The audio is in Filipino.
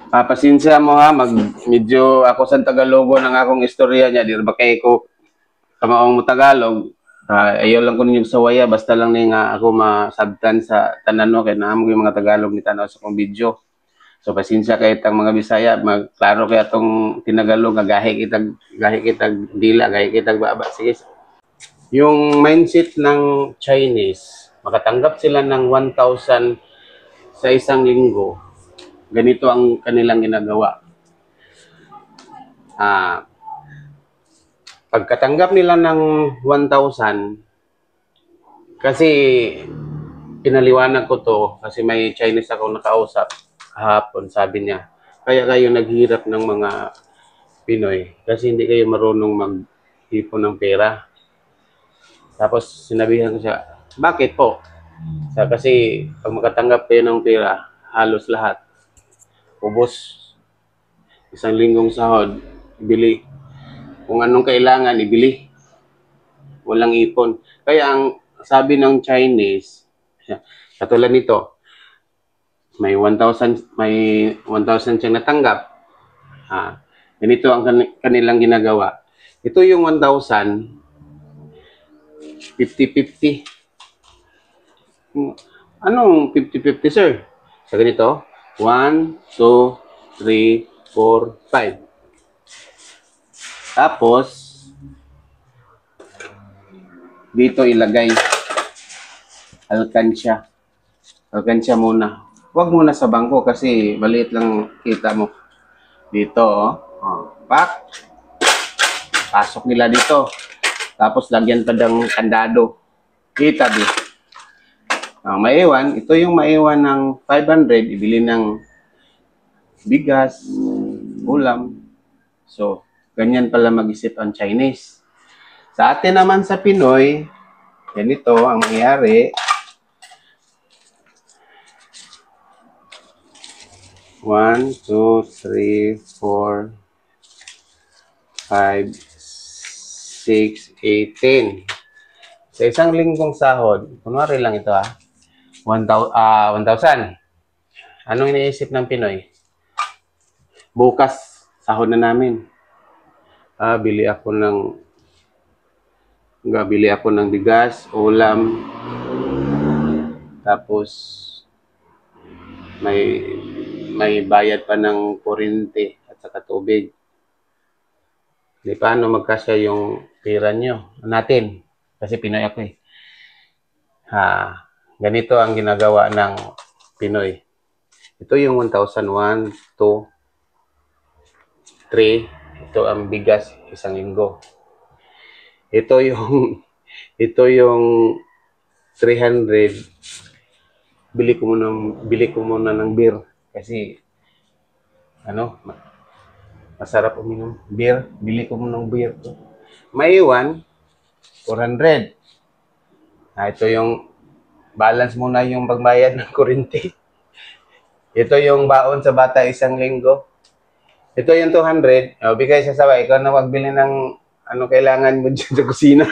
Pasensya mo ha, medyo ako sa Tagalogo ng akong istorya niya, di ba kay ko kamaong mo Tagalog. Ayaw lang ko ninyo sa waya, basta lang ni nga ako masabtan sa tanan no, kaya naamog yung mga Tagalog ni tanaw sa kong video. So pasensya kay tang mga Bisaya, magklaro kaya tong tinagalog, gahi kitag dila, gahi kitag baba. Sige. Yung mindset ng Chinese, makatanggap sila ng 1,000 sa isang linggo. Ganito ang kanilang ginagawa. Ah, pagkatanggap nila ng 1,000, kasi pinaliwanag ko to, kasi may Chinese ako nakausap kahapon, sabi niya, kaya kayo naghirap ng mga Pinoy, kasi hindi kayo marunong mag-ipon ng pera. Tapos sinabihan ko siya, bakit po? Kasi pag makatanggap kayo ng pera, halos lahat, ubos, isang linggong sahod, ibili. Kung anong kailangan, ibili. Walang ipon. Kaya ang sabi ng Chinese, katulad nito, may 1,000 siyang natanggap. Ganito ang kanilang ginagawa. Ito yung 1,000, 50-50. Anong 50-50, sir? Sa ganito, 1, 2, 3, 4, 5. Tapos, dito ilagay alkansya. Alkansya muna. Huwag muna sa bangko kasi maliit lang kita mo. Dito, pak. Pasok nila dito. Tapos lagyan pa ng kandado. Kita di. Maiwan, ito yung maiwan ng 500, ibili ng bigas, ulam. So, ganyan pala mag-isip ang Chinese. Sa atin naman sa Pinoy, ganito ang mangyayari. 1, 2, 3, 4, 5, 6, 18. Sa isang linggong sahod, kunwari lang ito 1,000. Anong iniisip ng Pinoy? Bukas, sahod na namin. Bili ako ng bigas, ulam, tapos may bayad pa ng kuryente at saka tubig. Di paano magkasya yung pera nyo natin? Kasi Pinoy ako eh. Ganito ang ginagawa ng Pinoy. Ito yung 1,001, 2, 3. Ito ang bigas isang linggo. Ito yung 300. Bili ko muna ng beer kasi masarap uminom beer. Bili ko muna ng beer. Maiwan 400. Ito yung balance muna yung pagbayad ng kuryente. Ito yung baon sa bata isang linggo. Ito yung 200. Bigay siya sabay. Ikaw na magbili ng ano kailangan mo dyan sa kusina.